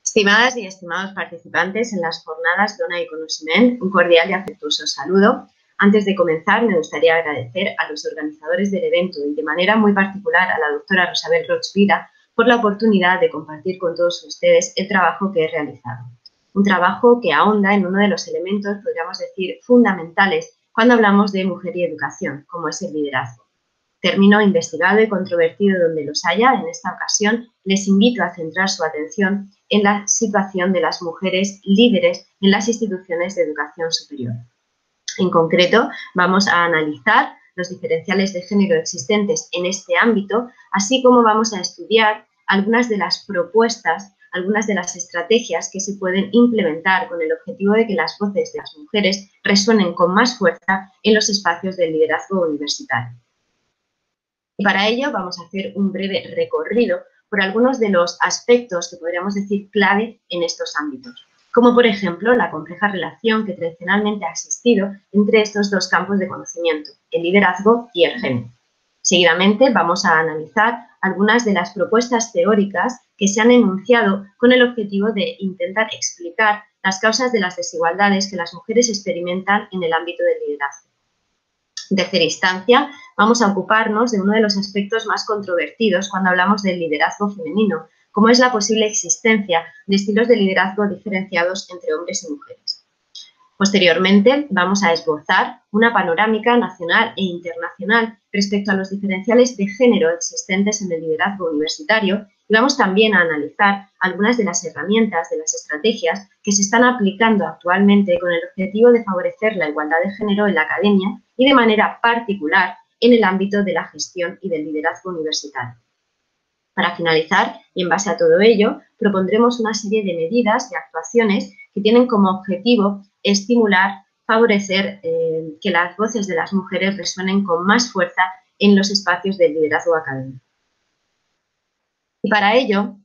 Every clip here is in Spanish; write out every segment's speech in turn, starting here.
Estimadas y estimados participantes en las jornadas Dona y Conocimiento, un cordial y afectuoso saludo. Antes de comenzar, me gustaría agradecer a los organizadores del evento y de manera muy particular a la doctora Rosabel Roig Vida por la oportunidad de compartir con todos ustedes el trabajo que he realizado. Un trabajo que ahonda en uno de los elementos, podríamos decir, fundamentales cuando hablamos de mujer y educación, como es el liderazgo. Término investigado y controvertido donde los haya, en esta ocasión les invito a centrar su atención en la situación de las mujeres líderes en las instituciones de educación superior. En concreto, vamos a analizar los diferenciales de género existentes en este ámbito, así como vamos a estudiar algunas de las propuestas, algunas de las estrategias que se pueden implementar con el objetivo de que las voces de las mujeres resuenen con más fuerza en los espacios del liderazgo universitario. Y para ello vamos a hacer un breve recorrido por algunos de los aspectos que podríamos decir clave en estos ámbitos, como por ejemplo la compleja relación que tradicionalmente ha existido entre estos dos campos de conocimiento, el liderazgo y el género. Seguidamente vamos a analizar algunas de las propuestas teóricas que se han enunciado con el objetivo de intentar explicar las causas de las desigualdades que las mujeres experimentan en el ámbito del liderazgo. En tercera instancia, vamos a ocuparnos de uno de los aspectos más controvertidos cuando hablamos del liderazgo femenino, como es la posible existencia de estilos de liderazgo diferenciados entre hombres y mujeres. Posteriormente, vamos a esbozar una panorámica nacional e internacional respecto a los diferenciales de género existentes en el liderazgo universitario y vamos también a analizar algunas de las herramientas, de las estrategias que se están aplicando actualmente con el objetivo de favorecer la igualdad de género en la academia y de manera particular en el ámbito de la gestión y del liderazgo universitario. Para finalizar, y en base a todo ello, propondremos una serie de medidas y actuaciones que tienen como objetivo estimular, favorecer que las voces de las mujeres resuenen con más fuerza en los espacios del liderazgo académico. Y para ello,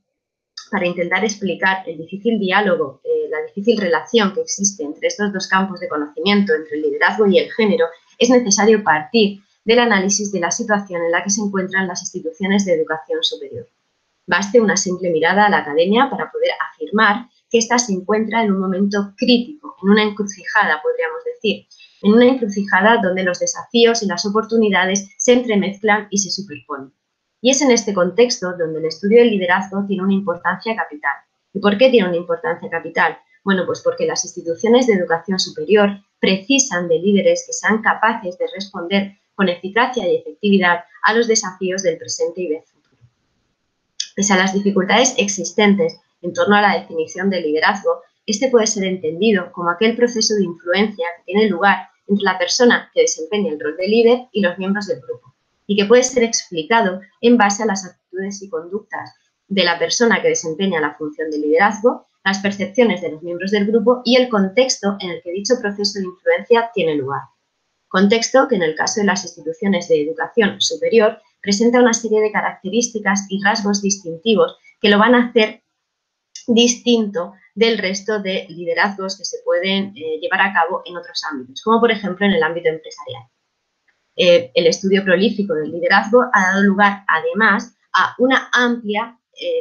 para intentar explicar el difícil diálogo, la difícil relación que existe entre estos dos campos de conocimiento, entre el liderazgo y el género, es necesario partir del análisis de la situación en la que se encuentran las instituciones de educación superior. Baste una simple mirada a la academia para poder afirmar que ésta se encuentra en un momento crítico, en una encrucijada, podríamos decir, en una encrucijada donde los desafíos y las oportunidades se entremezclan y se superponen. Y es en este contexto donde el estudio del liderazgo tiene una importancia capital. ¿Y por qué tiene una importancia capital? Bueno, pues porque las instituciones de educación superior precisan de líderes que sean capaces de responder con eficacia y efectividad a los desafíos del presente y del futuro. Pese a las dificultades existentes en torno a la definición del liderazgo, este puede ser entendido como aquel proceso de influencia que tiene lugar entre la persona que desempeña el rol de líder y los miembros del grupo, y que puede ser explicado en base a las actitudes y conductas de la persona que desempeña la función de liderazgo, las percepciones de los miembros del grupo y el contexto en el que dicho proceso de influencia tiene lugar. Contexto que en el caso de las instituciones de educación superior presenta una serie de características y rasgos distintivos que lo van a hacer distinto del resto de liderazgos que se pueden llevar a cabo en otros ámbitos, como por ejemplo en el ámbito empresarial. El estudio prolífico del liderazgo ha dado lugar, además, a una amplia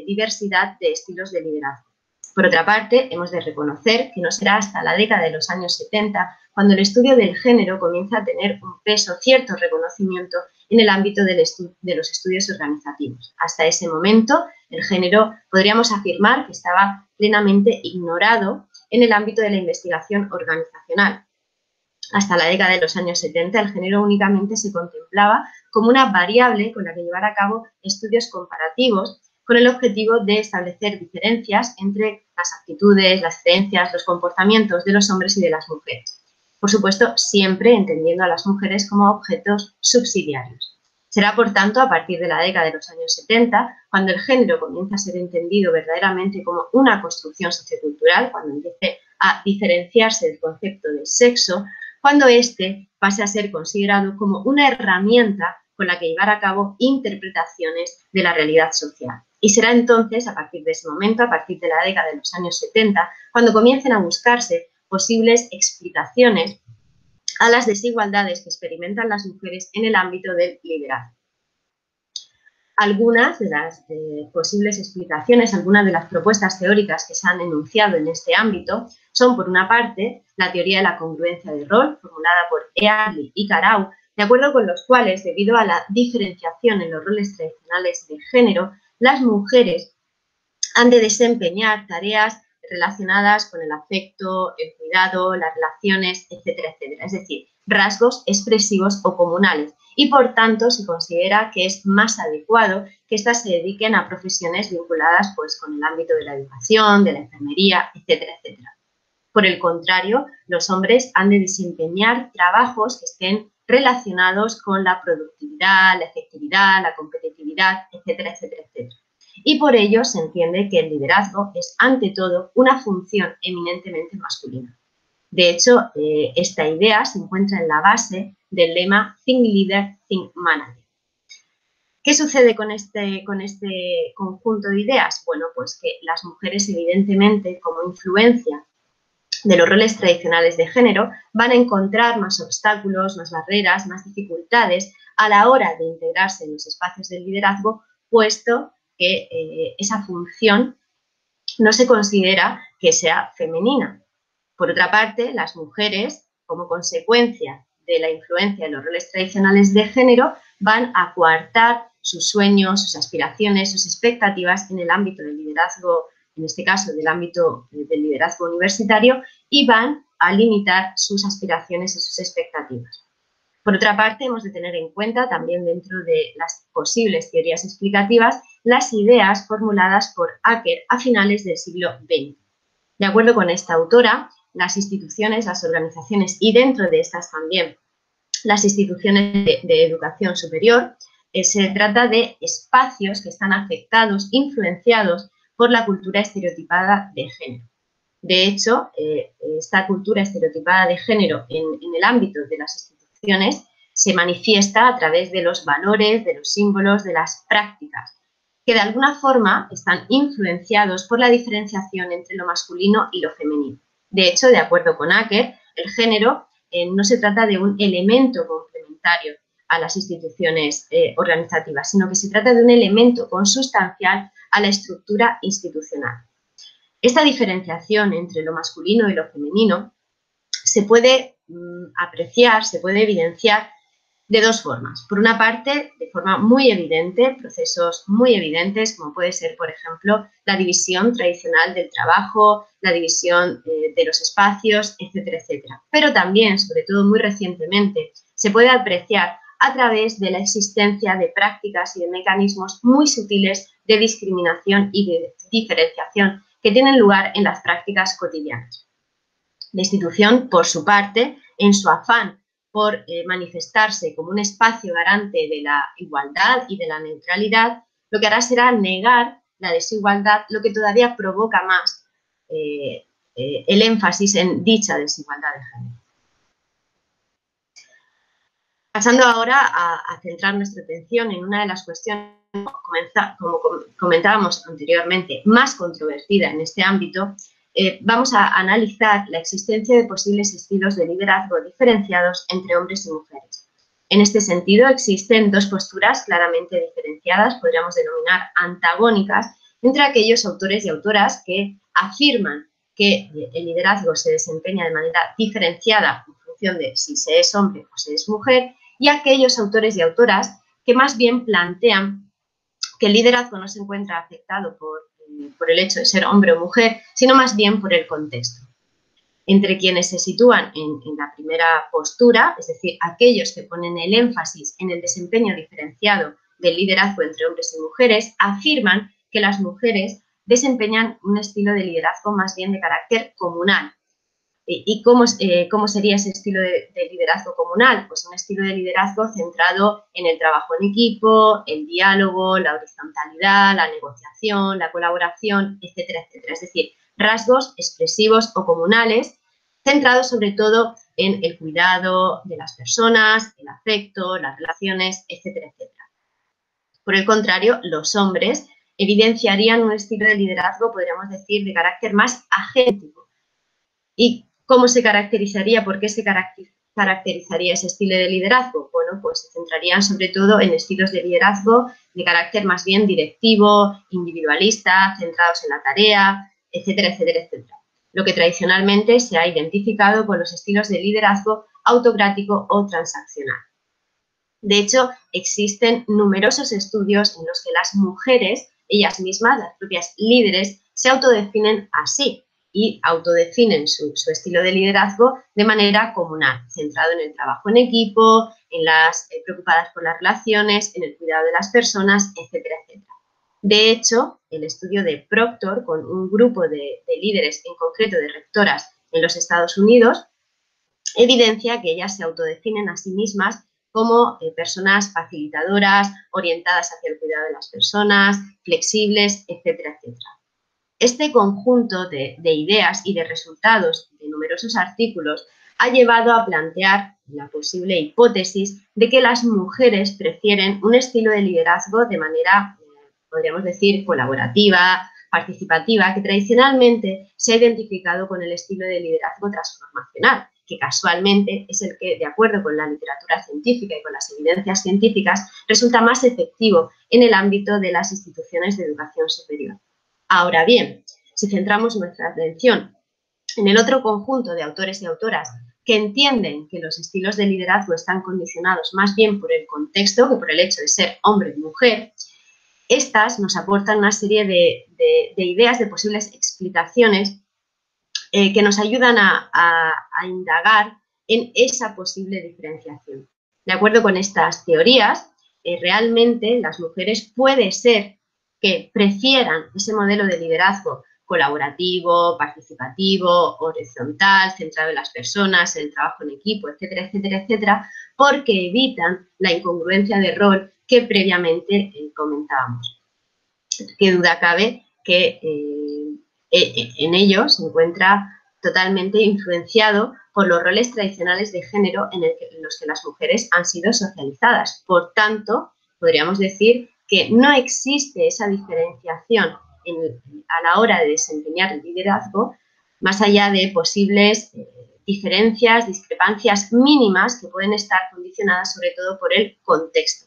diversidad de estilos de liderazgo. Por otra parte, hemos de reconocer que no será hasta la década de los años 70 cuando el estudio del género comienza a tener un peso, cierto reconocimiento en el ámbito de los estudios organizativos. Hasta ese momento, el género podríamos afirmar que estaba plenamente ignorado en el ámbito de la investigación organizacional. Hasta la década de los años 70, el género únicamente se contemplaba como una variable con la que llevar a cabo estudios comparativos con el objetivo de establecer diferencias entre las actitudes, las creencias, los comportamientos de los hombres y de las mujeres. Por supuesto, siempre entendiendo a las mujeres como objetos subsidiarios. Será, por tanto, a partir de la década de los años 70, cuando el género comienza a ser entendido verdaderamente como una construcción sociocultural, cuando empiece a diferenciarse del concepto de sexo, cuando éste pase a ser considerado como una herramienta con la que llevar a cabo interpretaciones de la realidad social. Y será entonces, a partir de ese momento, a partir de la década de los años 70, cuando comiencen a buscarse posibles explicaciones a las desigualdades que experimentan las mujeres en el ámbito del liderazgo. Algunas de las posibles explicaciones, algunas de las propuestas teóricas que se han enunciado en este ámbito son, por una parte, la teoría de la congruencia de rol, formulada por Early y Carau, de acuerdo con los cuales, debido a la diferenciación en los roles tradicionales de género, las mujeres han de desempeñar tareas relacionadas con el afecto, el cuidado, las relaciones, etcétera, etcétera. Es decir, rasgos expresivos o comunales. Y, por tanto, se considera que es más adecuado que éstas se dediquen a profesiones vinculadas pues, con el ámbito de la educación, de la enfermería, etcétera, etcétera. Por el contrario, los hombres han de desempeñar trabajos que estén relacionados con la productividad, la efectividad, la competitividad, etcétera, etcétera, etcétera. Y por ello se entiende que el liderazgo es, ante todo, una función eminentemente masculina. De hecho, esta idea se encuentra en la base del lema Think Leader, Think Manager. ¿Qué sucede con este conjunto de ideas? Bueno, pues que las mujeres, evidentemente, como influencia de los roles tradicionales de género, van a encontrar más obstáculos, más barreras, más dificultades a la hora de integrarse en los espacios del liderazgo, puesto que esa función no se considera que sea femenina. Por otra parte, las mujeres, como consecuencia de la influencia de los roles tradicionales de género, van a coartar sus sueños, sus aspiraciones, sus expectativas en el ámbito del liderazgo, en este caso del ámbito del liderazgo universitario, y van a limitar sus aspiraciones y sus expectativas. Por otra parte, hemos de tener en cuenta también dentro de las posibles teorías explicativas las ideas formuladas por Acker a finales del siglo XX. De acuerdo con esta autora, las instituciones, las organizaciones y dentro de estas también las instituciones de educación superior, se trata de espacios que están afectados, influenciados por la cultura estereotipada de género. De hecho, esta cultura estereotipada de género en el ámbito de las instituciones se manifiesta a través de los valores, de los símbolos, de las prácticas, que de alguna forma están influenciados por la diferenciación entre lo masculino y lo femenino. De hecho, de acuerdo con Acker, el género no se trata de un elemento complementario a las instituciones organizativas, sino que se trata de un elemento consustancial a la estructura institucional. Esta diferenciación entre lo masculino y lo femenino se puede apreciar, se puede evidenciar de dos formas. Por una parte, de forma muy evidente, procesos muy evidentes, como puede ser, por ejemplo, la división tradicional del trabajo, la división de los espacios, etcétera, etcétera. Pero también, sobre todo muy recientemente, se puede apreciar a través de la existencia de prácticas y de mecanismos muy sutiles de discriminación y de diferenciación que tienen lugar en las prácticas cotidianas. La institución, por su parte, en su afán por manifestarse como un espacio garante de la igualdad y de la neutralidad, lo que hará será negar la desigualdad, lo que todavía provoca más el énfasis en dicha desigualdad de género. Pasando ahora a centrar nuestra atención en una de las cuestiones, como comentábamos anteriormente, más controvertida en este ámbito, vamos a analizar la existencia de posibles estilos de liderazgo diferenciados entre hombres y mujeres. En este sentido, existen dos posturas claramente diferenciadas, podríamos denominar antagónicas, entre aquellos autores y autoras que afirman que el liderazgo se desempeña de manera diferenciada en función de si se es hombre o se es mujer, y aquellos autores y autoras que más bien plantean que el liderazgo no se encuentra afectado por el hecho de ser hombre o mujer, sino más bien por el contexto. Entre quienes se sitúan en la primera postura, es decir, aquellos que ponen el énfasis en el desempeño diferenciado del liderazgo entre hombres y mujeres, afirman que las mujeres desempeñan un estilo de liderazgo más bien de carácter comunal. ¿Y cómo sería ese estilo de liderazgo comunal? Pues un estilo de liderazgo centrado en el trabajo en equipo, el diálogo, la horizontalidad, la negociación, la colaboración, etcétera, etcétera. Es decir, rasgos expresivos o comunales centrados sobre todo en el cuidado de las personas, el afecto, las relaciones, etcétera, etcétera. Por el contrario, los hombres evidenciarían un estilo de liderazgo, podríamos decir, de carácter más agéntico. ¿Y cómo se caracterizaría? ¿Por qué se caracterizaría ese estilo de liderazgo? Bueno, pues se centrarían sobre todo en estilos de liderazgo de carácter más bien directivo, individualista, centrados en la tarea, etcétera, etcétera, etcétera. Lo que tradicionalmente se ha identificado con los estilos de liderazgo autocrático o transaccional. De hecho, existen numerosos estudios en los que las mujeres, ellas mismas, las propias líderes, se autodefinen así y autodefinen su estilo de liderazgo de manera comunal, centrado en el trabajo en equipo, en las preocupadas por las relaciones, en el cuidado de las personas, etcétera, etcétera. De hecho, el estudio de Proctor con un grupo de líderes, en concreto de rectoras en los Estados Unidos, evidencia que ellas se autodefinen a sí mismas como personas facilitadoras, orientadas hacia el cuidado de las personas, flexibles, etcétera, etcétera. Este conjunto de ideas y de resultados de numerosos artículos ha llevado a plantear la posible hipótesis de que las mujeres prefieren un estilo de liderazgo de manera, podríamos decir, colaborativa, participativa, que tradicionalmente se ha identificado con el estilo de liderazgo transformacional, que casualmente es el que, de acuerdo con la literatura científica y con las evidencias científicas, resulta más efectivo en el ámbito de las instituciones de educación superior. Ahora bien, si centramos nuestra atención en el otro conjunto de autores y autoras que entienden que los estilos de liderazgo están condicionados más bien por el contexto que por el hecho de ser hombre y mujer, estas nos aportan una serie de ideas, de posibles explicaciones que nos ayudan a indagar en esa posible diferenciación. De acuerdo con estas teorías, realmente las mujeres puede ser que prefieran ese modelo de liderazgo colaborativo, participativo, horizontal, centrado en las personas, en el trabajo en equipo, etcétera, etcétera, etcétera, porque evitan la incongruencia de rol que previamente comentábamos. Qué duda cabe que en ello se encuentra totalmente influenciado por los roles tradicionales de género en los que las mujeres han sido socializadas. Por tanto, podríamos decir que no existe esa diferenciación a la hora de desempeñar el liderazgo, más allá de posibles diferencias, discrepancias mínimas que pueden estar condicionadas sobre todo por el contexto.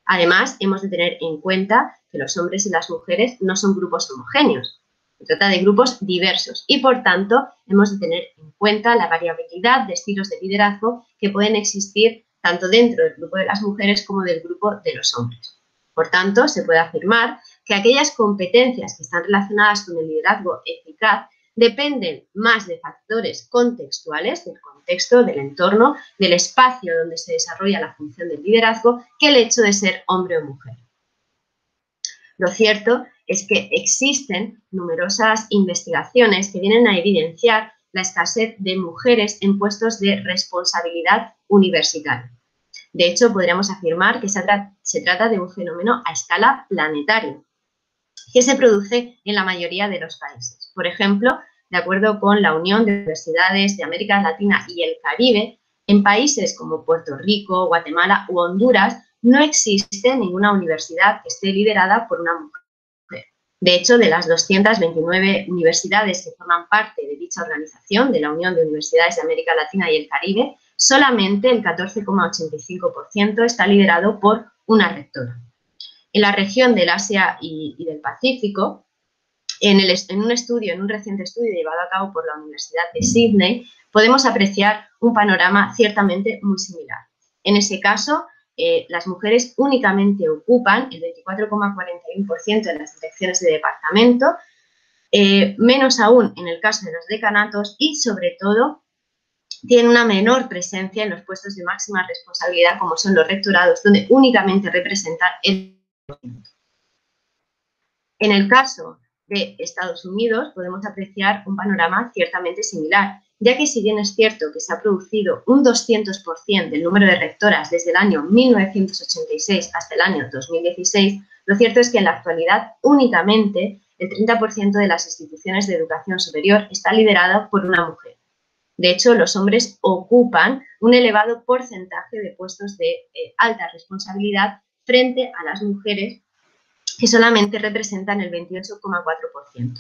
Además, hemos de tener en cuenta que los hombres y las mujeres no son grupos homogéneos. Se trata de grupos diversos y, por tanto, hemos de tener en cuenta la variabilidad de estilos de liderazgo que pueden existir tanto dentro del grupo de las mujeres como del grupo de los hombres. Por tanto, se puede afirmar que aquellas competencias que están relacionadas con el liderazgo eficaz dependen más de factores contextuales, del contexto, del entorno, del espacio donde se desarrolla la función del liderazgo, que el hecho de ser hombre o mujer. Lo cierto es que existen numerosas investigaciones que vienen a evidenciar la escasez de mujeres en puestos de responsabilidad universitaria. De hecho, podríamos afirmar que se trata de un fenómeno a escala planetaria, que se produce en la mayoría de los países. Por ejemplo, de acuerdo con la Unión de Universidades de América Latina y el Caribe, en países como Puerto Rico, Guatemala u Honduras no existe ninguna universidad que esté liderada por una mujer. De hecho, de las 229 universidades que forman parte de dicha organización, de la Unión de Universidades de América Latina y el Caribe, solamente el 14,85% está liderado por una rectora. En la región del Asia y del Pacífico, en un reciente estudio llevado a cabo por la Universidad de Sydney, podemos apreciar un panorama ciertamente muy similar. En ese caso, las mujeres únicamente ocupan el 24,41% de las direcciones de departamento, menos aún en el caso de los decanatos y, sobre todo, tienen una menor presencia en los puestos de máxima responsabilidad, como son los rectorados, donde únicamente representan el 20%. En el caso de Estados Unidos podemos apreciar un panorama ciertamente similar, ya que si bien es cierto que se ha producido un 200% del número de rectoras desde el año 1986 hasta el año 2016, lo cierto es que en la actualidad únicamente el 30% de las instituciones de educación superior está liderado por una mujer. De hecho, los hombres ocupan un elevado porcentaje de puestos de alta responsabilidad frente a las mujeres, que solamente representan el 28,4%.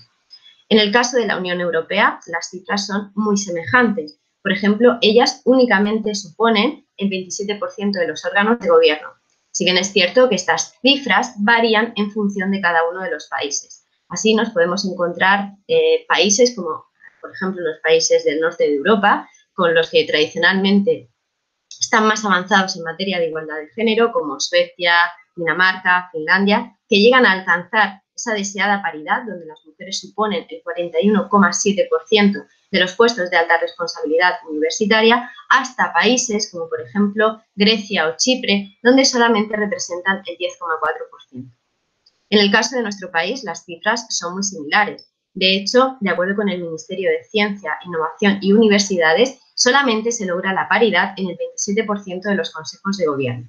En el caso de la Unión Europea, las cifras son muy semejantes, Por ejemplo, ellas únicamente suponen el 27% de los órganos de gobierno. Si bien es cierto que estas cifras varían en función de cada uno de los países. Así nos podemos encontrar países como, por ejemplo, los países del norte de Europa, con los que tradicionalmente están más avanzados en materia de igualdad de género, como Suecia, Dinamarca, Finlandia, que llegan a alcanzar esa deseada paridad, donde las mujeres suponen el 41,7% de los puestos de alta responsabilidad universitaria, hasta países como, por ejemplo, Grecia o Chipre, donde solamente representan el 10,4%. En el caso de nuestro país, las cifras son muy similares. De hecho, de acuerdo con el Ministerio de Ciencia, Innovación y Universidades, solamente se logra la paridad en el 27% de los consejos de gobierno.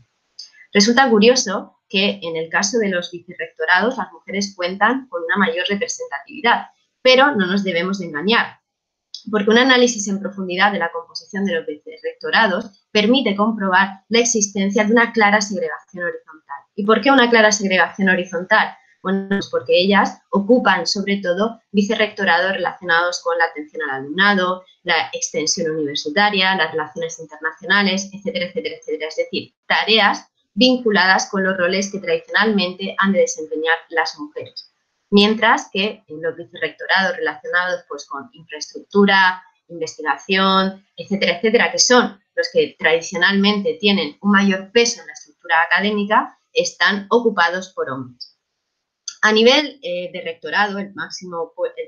Resulta curioso que en el caso de los vicerrectorados las mujeres cuentan con una mayor representatividad, pero no nos debemos de engañar, porque un análisis en profundidad de la composición de los vicerrectorados permite comprobar la existencia de una clara segregación horizontal. ¿Y por qué una clara segregación horizontal? Bueno, pues porque ellas ocupan sobre todo vicerrectorados relacionados con la atención al alumnado, la extensión universitaria, las relaciones internacionales, etcétera, etcétera, etcétera. Es decir, tareas vinculadas con los roles que tradicionalmente han de desempeñar las mujeres. Mientras que en los vicerrectorados relacionados pues, con infraestructura, investigación, etcétera, etcétera, que son los que tradicionalmente tienen un mayor peso en la estructura académica, están ocupados por hombres. A nivel de rectorado, el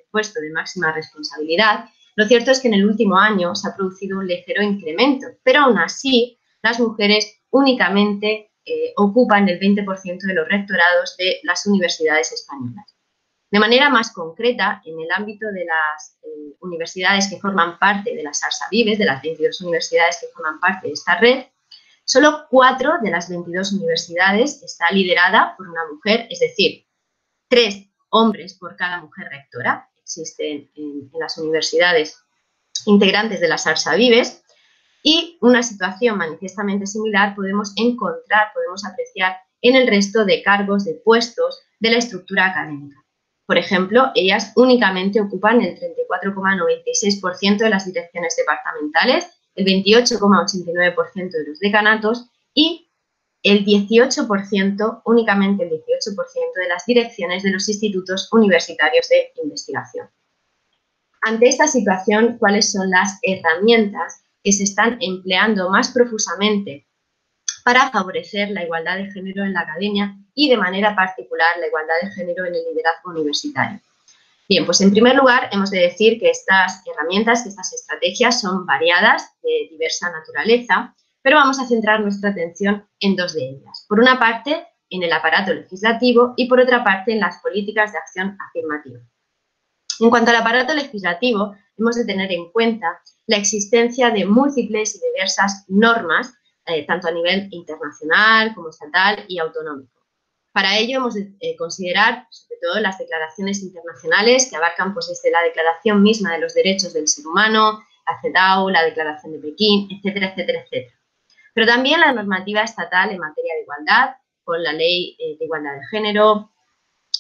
puesto de máxima responsabilidad, lo cierto es que en el último año se ha producido un ligero incremento, pero aún así las mujeres únicamente ocupan el 20% de los rectorados de las universidades españolas. De manera más concreta, en el ámbito de las universidades que forman parte de las Sarsa Vives, de las 22 universidades que forman parte de esta red, solo 4 de las 22 universidades está liderada por una mujer, es decir, 3 hombres por cada mujer rectora existen en las universidades integrantes de las Sarsa Vives, y una situación manifiestamente similar podemos apreciar en el resto de cargos, de puestos de la estructura académica. Por ejemplo, ellas únicamente ocupan el 34,96% de las direcciones departamentales, el 28,89% de los decanatos y el 18%, únicamente el 18% de las direcciones de los institutos universitarios de investigación. Ante esta situación, ¿cuáles son las herramientas que se están empleando más profusamente para favorecer la igualdad de género en la academia y, de manera particular, la igualdad de género en el liderazgo universitario? Bien, pues en primer lugar hemos de decir que estas herramientas, que estas estrategias son variadas, de diversa naturaleza, pero vamos a centrar nuestra atención en 2 de ellas. Por una parte, en el aparato legislativo y por otra parte, en las políticas de acción afirmativa. En cuanto al aparato legislativo, hemos de tener en cuenta la existencia de múltiples y diversas normas, tanto a nivel internacional como estatal y autonómico. Para ello hemos de considerar, sobre todo, las declaraciones internacionales que abarcan pues, desde la Declaración misma de los Derechos del Ser Humano, la CEDAW, la Declaración de Pekín, etcétera, etcétera, etcétera. Pero también la normativa estatal en materia de igualdad, con la Ley de Igualdad de Género,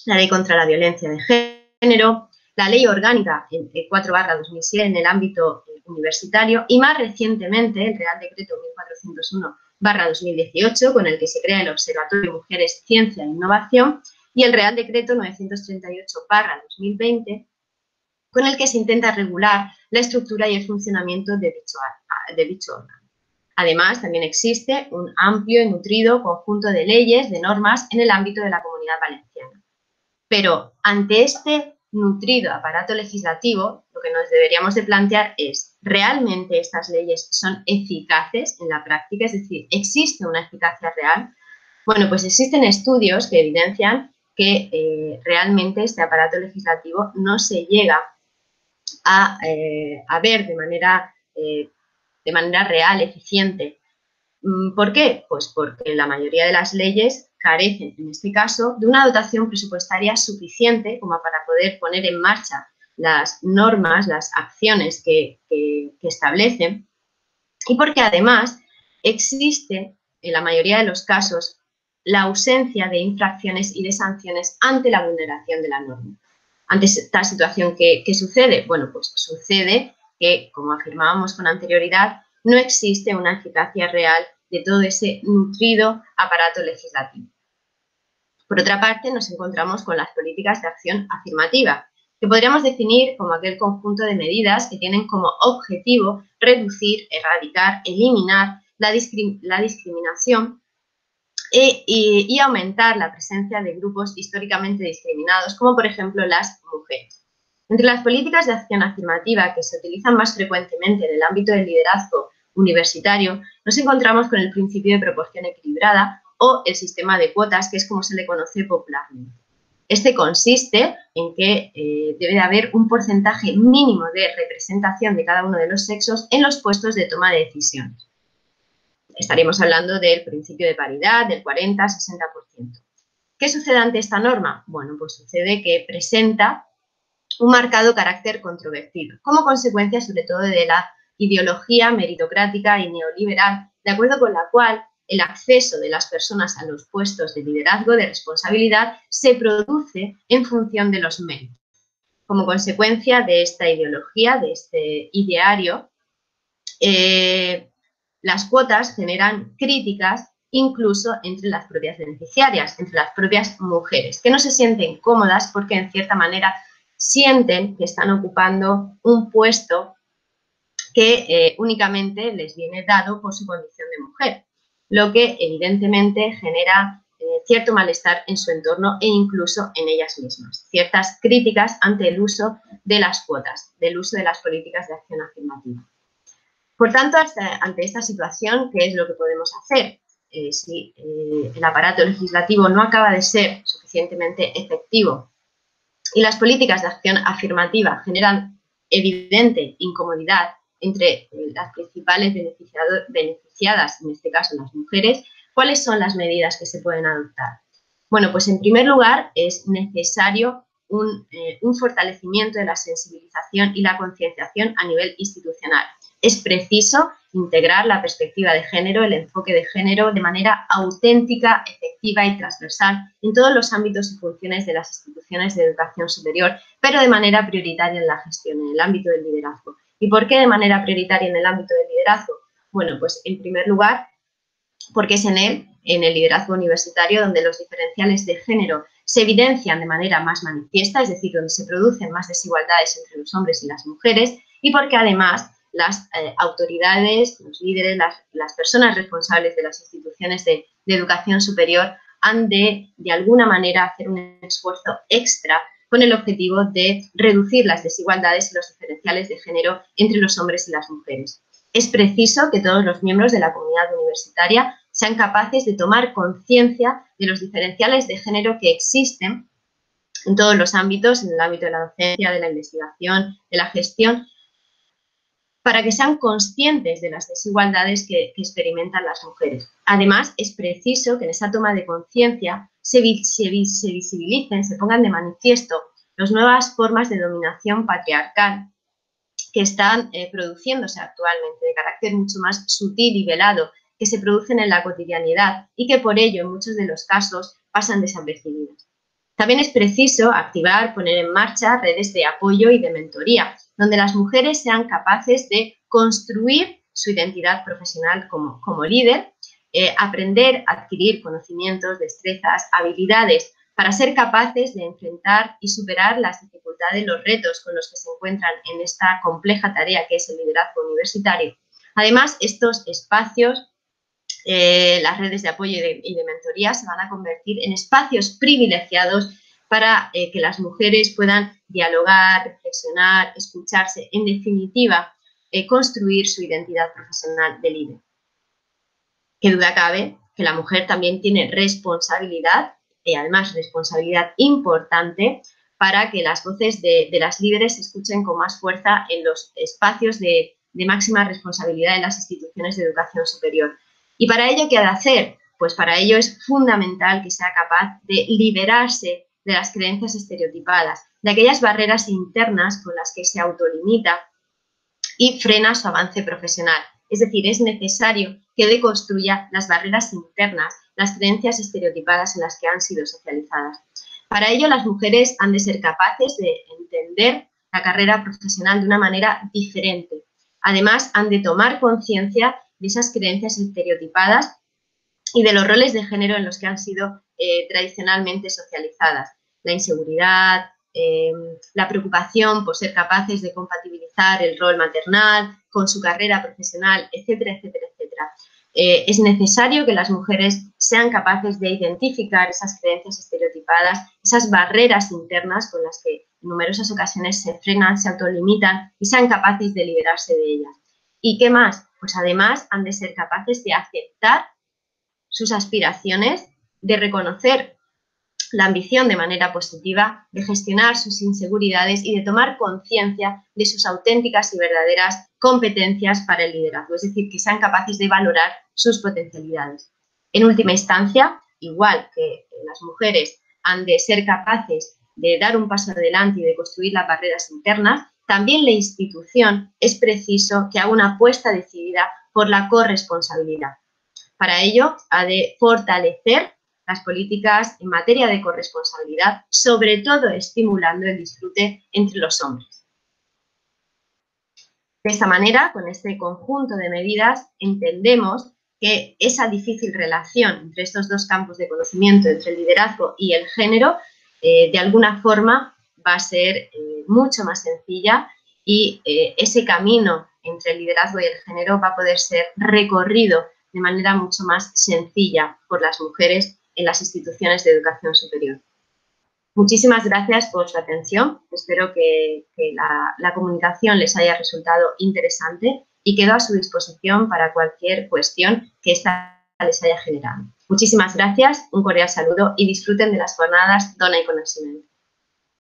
la Ley contra la Violencia de Género, la Ley Orgánica 4/2007 en el ámbito universitario y, más recientemente, el Real Decreto 1401/2018, con el que se crea el Observatorio de Mujeres, Ciencia e Innovación, y el Real Decreto 938/2020, con el que se intenta regular la estructura y el funcionamiento de dicho órgano. Además, también existe un amplio y nutrido conjunto de leyes, de normas en el ámbito de la Comunidad Valenciana. Pero ante este nutrido aparato legislativo, lo que nos deberíamos de plantear es, ¿realmente estas leyes son eficaces en la práctica? Es decir, ¿existe una eficacia real? Bueno, pues existen estudios que evidencian que realmente este aparato legislativo no se llega a ver de manera real, eficiente. ¿Por qué? Pues porque la mayoría de las leyes carecen, en este caso, de una dotación presupuestaria suficiente como para poder poner en marcha las normas, las acciones que establecen, y porque además existe, en la mayoría de los casos, la ausencia de infracciones y de sanciones ante la vulneración de la norma. Ante esta situación, ¿qué sucede? Bueno, pues sucede que, como afirmábamos con anterioridad, no existe una eficacia real de todo ese nutrido aparato legislativo. Por otra parte, nos encontramos con las políticas de acción afirmativa, que podríamos definir como aquel conjunto de medidas que tienen como objetivo reducir, erradicar, eliminar la discriminación y aumentar la presencia de grupos históricamente discriminados, como por ejemplo las mujeres. Entre las políticas de acción afirmativa que se utilizan más frecuentemente en el ámbito del liderazgo universitario, nos encontramos con el principio de proporción equilibrada o el sistema de cuotas, que es como se le conoce popularmente. Este consiste en que debe de haber un porcentaje mínimo de representación de cada uno de los sexos en los puestos de toma de decisiones. Estaríamos hablando del principio de paridad del 40-60%. ¿Qué sucede ante esta norma? Bueno, pues sucede que presenta un marcado carácter controvertido, como consecuencia sobre todo de la ideología meritocrática y neoliberal, de acuerdo con la cual el acceso de las personas a los puestos de liderazgo, de responsabilidad, se produce en función de los méritos. Como consecuencia de esta ideología, de este ideario, las cuotas generan críticas incluso entre las propias beneficiarias, entre las propias mujeres, que no se sienten cómodas porque en cierta manera sienten que están ocupando un puesto que únicamente les viene dado por su condición de mujer, lo que evidentemente genera cierto malestar en su entorno e incluso en ellas mismas. Ciertas críticas ante el uso de las cuotas, del uso de las políticas de acción afirmativa. Por tanto, ante esta situación, ¿qué es lo que podemos hacer? Si el aparato legislativo no acaba de ser suficientemente efectivo y las políticas de acción afirmativa generan evidente incomodidad entre las principales beneficiadas, en este caso las mujeres, ¿cuáles son las medidas que se pueden adoptar? Bueno, pues en primer lugar es necesario un fortalecimiento de la sensibilización y la concienciación a nivel institucional. Es preciso integrar la perspectiva de género, el enfoque de género, de manera auténtica, efectiva y transversal en todos los ámbitos y funciones de las instituciones de educación superior, pero de manera prioritaria en la gestión, en el ámbito del liderazgo. ¿Y por qué de manera prioritaria en el ámbito del liderazgo? Bueno, pues en primer lugar, porque es en el liderazgo universitario, donde los diferenciales de género se evidencian de manera más manifiesta, es decir, donde se producen más desigualdades entre los hombres y las mujeres, y porque además las autoridades, los líderes, las personas responsables de las instituciones de educación superior han de alguna manera hacer un esfuerzo extra con el objetivo de reducir las desigualdades y los diferenciales de género entre los hombres y las mujeres. Es preciso que todos los miembros de la comunidad universitaria sean capaces de tomar conciencia de los diferenciales de género que existen en todos los ámbitos, en el ámbito de la docencia, de la investigación, de la gestión, para que sean conscientes de las desigualdades que experimentan las mujeres. Además, es preciso que en esa toma de conciencia se visibilicen, se pongan de manifiesto las nuevas formas de dominación patriarcal que están produciéndose actualmente, de carácter mucho más sutil y velado, que se producen en la cotidianidad y que por ello en muchos de los casos pasan desapercibidas. También es preciso activar, poner en marcha redes de apoyo y de mentoría, donde las mujeres sean capaces de construir su identidad profesional como líder, aprender a adquirir conocimientos, destrezas, habilidades para ser capaces de enfrentar y superar las dificultades, los retos con los que se encuentran en esta compleja tarea que es el liderazgo universitario. Además, estos espacios, las redes de apoyo y de mentoría se van a convertir en espacios privilegiados para que las mujeres puedan dialogar, reflexionar, escucharse, en definitiva, construir su identidad profesional de líder. Qué duda cabe que la mujer también tiene responsabilidad, y además responsabilidad importante, para que las voces de las líderes se escuchen con más fuerza en los espacios de máxima responsabilidad en las instituciones de educación superior. ¿Y para ello qué ha de hacer? Pues para ello es fundamental que sea capaz de liberarse de las creencias estereotipadas, de aquellas barreras internas con las que se autolimita y frena su avance profesional. Es decir, es necesario que deconstruya las barreras internas, las creencias estereotipadas en las que han sido socializadas. Para ello, las mujeres han de ser capaces de entender la carrera profesional de una manera diferente. Además, han de tomar conciencia de esas creencias estereotipadas y de los roles de género en los que han sido tradicionalmente socializadas. La inseguridad, la preocupación por ser capaces de compatibilizar el rol maternal con su carrera profesional, etcétera, etcétera, etcétera. Es necesario que las mujeres sean capaces de identificar esas creencias estereotipadas, esas barreras internas con las que en numerosas ocasiones se frenan, se autolimitan y sean capaces de liberarse de ellas. ¿Y qué más? Pues además han de ser capaces de aceptar sus aspiraciones, de reconocer la ambición de manera positiva, de gestionar sus inseguridades y de tomar conciencia de sus auténticas y verdaderas competencias para el liderazgo, es decir, que sean capaces de valorar sus potencialidades. En última instancia, igual que las mujeres han de ser capaces de dar un paso adelante y de construir las barreras internas, también la institución es preciso que haga una apuesta decidida por la corresponsabilidad. Para ello, ha de fortalecer las políticas en materia de corresponsabilidad, sobre todo estimulando el disfrute entre los hombres. De esta manera, con este conjunto de medidas, entendemos que esa difícil relación entre estos dos campos de conocimiento, entre el liderazgo y el género, de alguna forma va a ser mucho más sencilla y ese camino entre el liderazgo y el género va a poder ser recorrido de manera mucho más sencilla por las mujeres en las instituciones de educación superior. Muchísimas gracias por su atención. Espero que la comunicación les haya resultado interesante y quedo a su disposición para cualquier cuestión que ésta les haya generado. Muchísimas gracias, un cordial saludo y disfruten de las jornadas Dona i Coneixement.